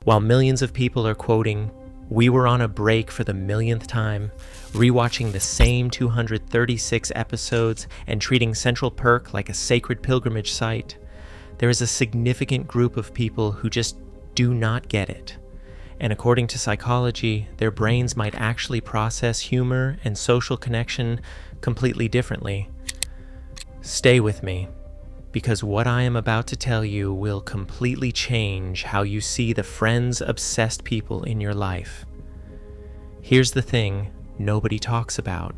While millions of people are quoting, "We were on a break for the millionth time, rewatching the same 236 episodes and treating Central Perk like a sacred pilgrimage site," there is a significant group of people who just do not get it. And according to psychology, their brains might actually process humor and social connection completely differently. Stay with me, because what I am about to tell you will completely change how you see the Friends-obsessed people in your life. Here's the thing nobody talks about.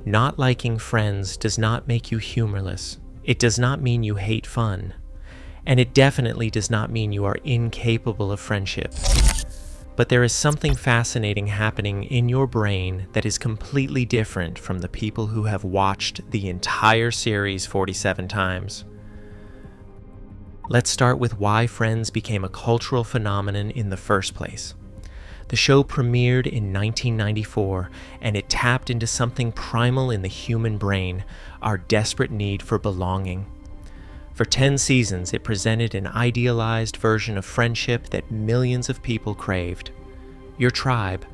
Not liking Friends does not make you humorless. It does not mean you hate fun. And it definitely does not mean you are incapable of friendship. But there is something fascinating happening in your brain that is completely different from the people who have watched the entire series 47 times. Let's start with why Friends became a cultural phenomenon in the first place. The show premiered in 1994, and it tapped into something primal in the human brain, our desperate need for belonging. For 10 seasons, it presented an idealized version of friendship that millions of people craved. Your tribe,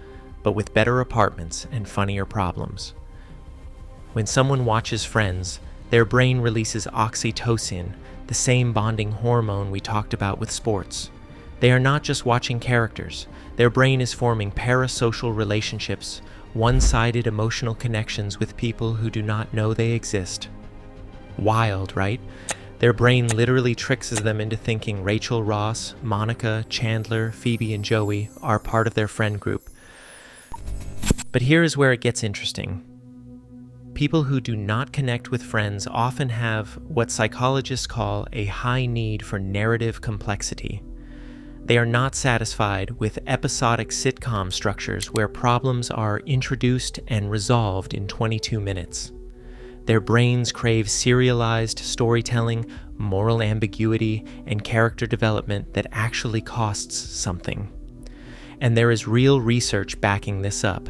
but with better apartments and funnier problems. When someone watches Friends, their brain releases oxytocin, the same bonding hormone we talked about with sports. They are not just watching characters. Their brain is forming parasocial relationships, one-sided emotional connections with people who do not know they exist. Wild, right? Their brain literally tricks them into thinking Rachel, Ross, Monica, Chandler, Phoebe, and Joey are part of their friend group. But here is where it gets interesting. People who do not connect with Friends often have what psychologists call a high need for narrative complexity. They are not satisfied with episodic sitcom structures where problems are introduced and resolved in 22 minutes. Their brains crave serialized storytelling, moral ambiguity, and character development that actually costs something. And there is real research backing this up.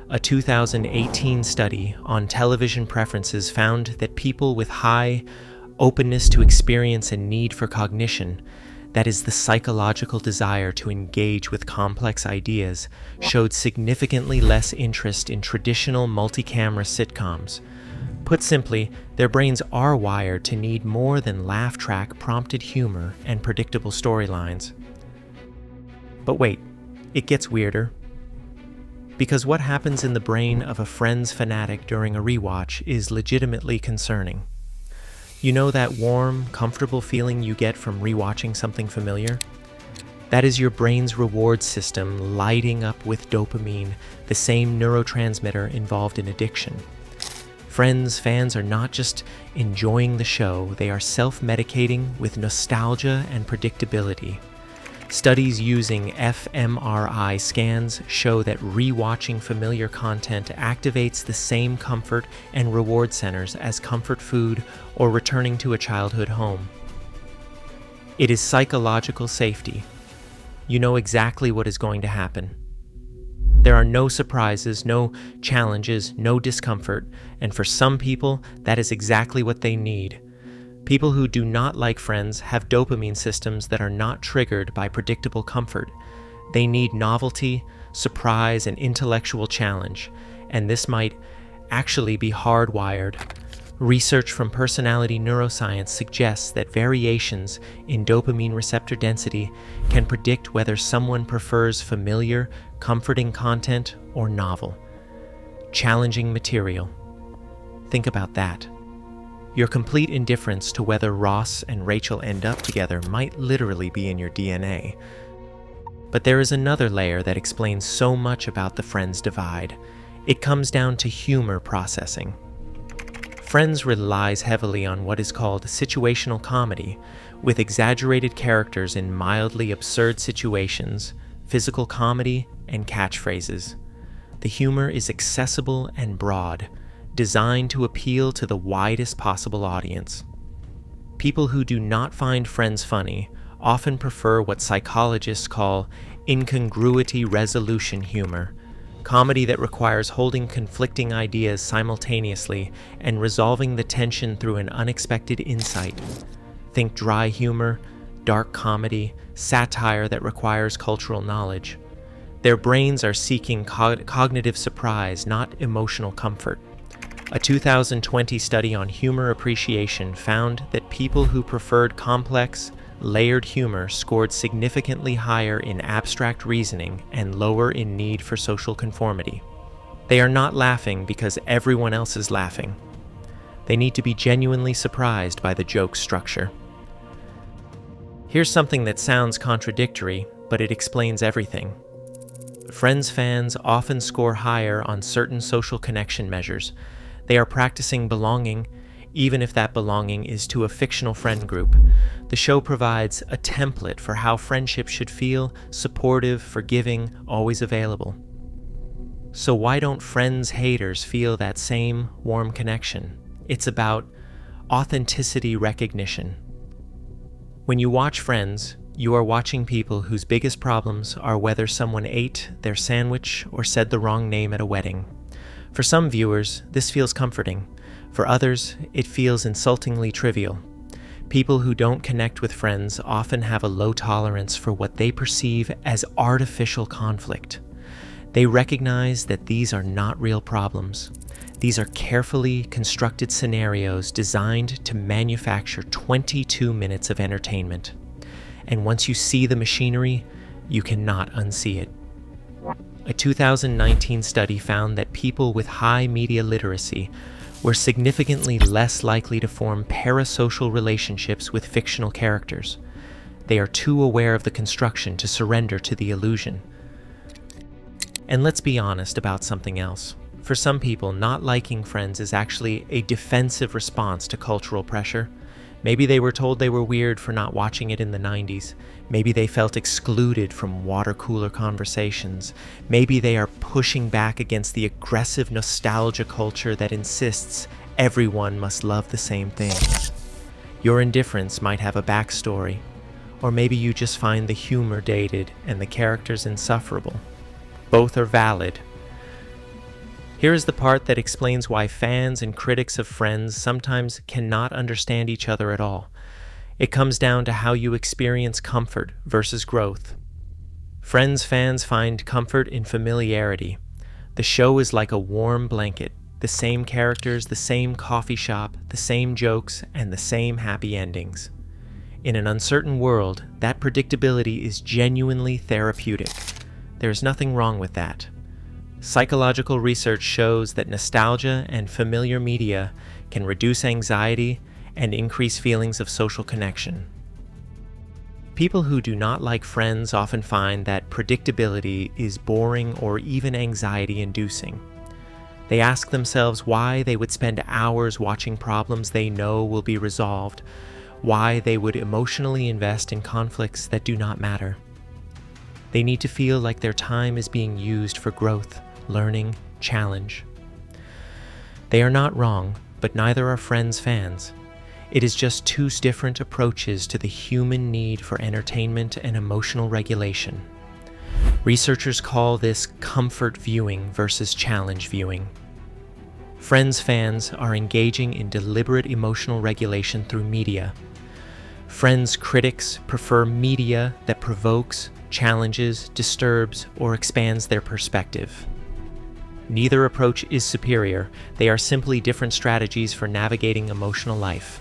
A 2018 study on television preferences found that people with high openness to experience and need for cognition, that is the psychological desire to engage with complex ideas, showed significantly less interest in traditional multi-camera sitcoms. Put simply, their brains are wired to need more than laugh track prompted humor and predictable storylines. But wait, it gets weirder. Because what happens in the brain of a Friends fanatic during a rewatch is legitimately concerning. You know that warm, comfortable feeling you get from rewatching something familiar? That is your brain's reward system lighting up with dopamine, the same neurotransmitter involved in addiction. Friends fans are not just enjoying the show, they are self-medicating with nostalgia and predictability. Studies using fMRI scans show that rewatching familiar content activates the same comfort and reward centers as comfort food or returning to a childhood home. It is psychological safety. You know exactly what is going to happen. There are no surprises, no challenges, no discomfort, and for some people, that is exactly what they need. People who do not like Friends have dopamine systems that are not triggered by predictable comfort. They need novelty, surprise, and intellectual challenge, and this might actually be hardwired. Research from personality neuroscience suggests that variations in dopamine receptor density can predict whether someone prefers familiar, comforting content or novel, challenging material. Think about that. Your complete indifference to whether Ross and Rachel end up together might literally be in your DNA. But there is another layer that explains so much about the Friends divide. It comes down to humor processing. Friends relies heavily on what is called situational comedy, with exaggerated characters in mildly absurd situations, physical comedy, and catchphrases. The humor is accessible and broad, designed to appeal to the widest possible audience. People who do not find Friends funny often prefer what psychologists call incongruity resolution humor, comedy that requires holding conflicting ideas simultaneously and resolving the tension through an unexpected insight. Think dry humor, dark comedy, satire that requires cultural knowledge. Their brains are seeking cognitive surprise, not emotional comfort. A 2020 study on humor appreciation found that people who preferred complex, layered humor scored significantly higher in abstract reasoning and lower in need for social conformity. They are not laughing because everyone else is laughing. They need to be genuinely surprised by the joke's structure. Here's something that sounds contradictory, but it explains everything. Friends fans often score higher on certain social connection measures. They are practicing belonging, even if that belonging is to a fictional friend group. The show provides a template for how friendships should feel: supportive, forgiving, always available. So why don't Friends haters feel that same warm connection? It's about authenticity recognition. When you watch Friends, you are watching people whose biggest problems are whether someone ate their sandwich or said the wrong name at a wedding. For some viewers, this feels comforting. For others, it feels insultingly trivial. People who don't connect with Friends often have a low tolerance for what they perceive as artificial conflict. They recognize that these are not real problems. These are carefully constructed scenarios designed to manufacture 22 minutes of entertainment. And once you see the machinery, you cannot unsee it. A 2019 study found that people with high media literacy were significantly less likely to form parasocial relationships with fictional characters. They are too aware of the construction to surrender to the illusion. And let's be honest about something else. For some people, not liking Friends is actually a defensive response to cultural pressure. Maybe they were told they were weird for not watching it in the 90s. Maybe they felt excluded from water cooler conversations. Maybe they are pushing back against the aggressive nostalgia culture that insists everyone must love the same thing. Your indifference might have a backstory, or maybe you just find the humor dated and the characters insufferable. Both are valid. Here is the part that explains why fans and critics of Friends sometimes cannot understand each other at all. It comes down to how you experience comfort versus growth. Friends fans find comfort in familiarity. The show is like a warm blanket. The same characters, the same coffee shop, the same jokes, and the same happy endings. In an uncertain world, that predictability is genuinely therapeutic. There is nothing wrong with that. Psychological research shows that nostalgia and familiar media can reduce anxiety and increase feelings of social connection. People who do not like Friends often find that predictability is boring or even anxiety-inducing. They ask themselves why they would spend hours watching problems they know will be resolved, why they would emotionally invest in conflicts that do not matter. They need to feel like their time is being used for growth, learning, challenge. They are not wrong, but neither are Friends fans. It is just two different approaches to the human need for entertainment and emotional regulation. Researchers call this comfort viewing versus challenge viewing. Friends fans are engaging in deliberate emotional regulation through media. Friends critics prefer media that provokes, challenges, disturbs, or expands their perspective. Neither approach is superior. They are simply different strategies for navigating emotional life.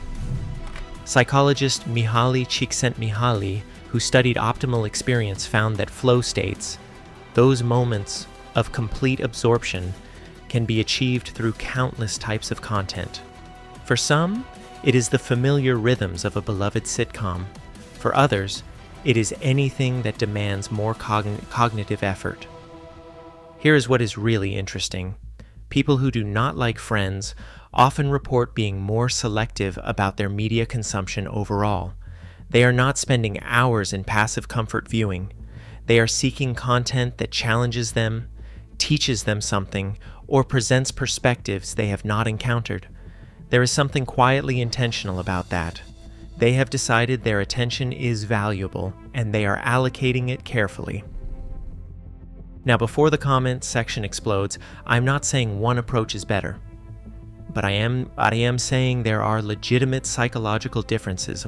Psychologist Mihaly Csikszentmihalyi, who studied optimal experience, found that flow states, those moments of complete absorption, can be achieved through countless types of content. For some, it is the familiar rhythms of a beloved sitcom. For others, it is anything that demands more cognitive effort. Here is what is really interesting. People who do not like Friends often report being more selective about their media consumption overall. They are not spending hours in passive comfort viewing. They are seeking content that challenges them, teaches them something, or presents perspectives they have not encountered. There is something quietly intentional about that. They have decided their attention is valuable, and they are allocating it carefully. Now, before the comment section explodes, I'm not saying one approach is better. but I am saying there are legitimate psychological differences,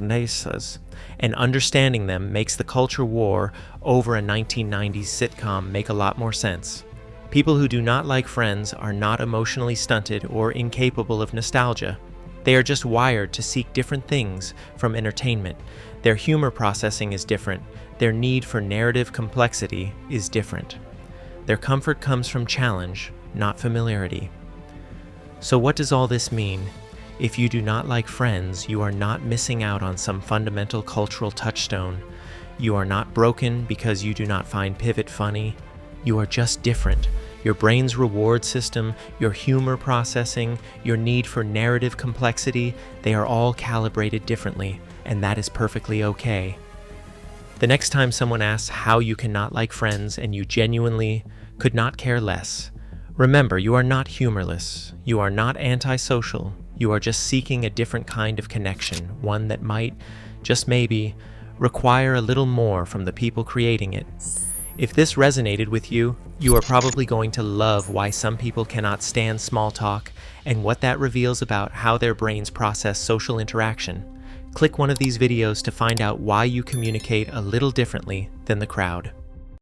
and understanding them makes the culture war over a 1990s sitcom make a lot more sense. People who do not like Friends are not emotionally stunted or incapable of nostalgia. They are just wired to seek different things from entertainment. Their humor processing is different. Their need for narrative complexity is different. Their comfort comes from challenge, not familiarity. So what does all this mean? If you do not like Friends, you are not missing out on some fundamental cultural touchstone. You are not broken because you do not find Pivot funny. You are just different. Your brain's reward system, your humor processing, your need for narrative complexity, they are all calibrated differently, and that is perfectly okay. The next time someone asks how you cannot like Friends and you genuinely could not care less, remember, you are not humorless. You are not antisocial. You are just seeking a different kind of connection, one that might, just maybe, require a little more from the people creating it. If this resonated with you, you are probably going to love why some people cannot stand small talk and what that reveals about how their brains process social interaction. Click one of these videos to find out why you communicate a little differently than the crowd.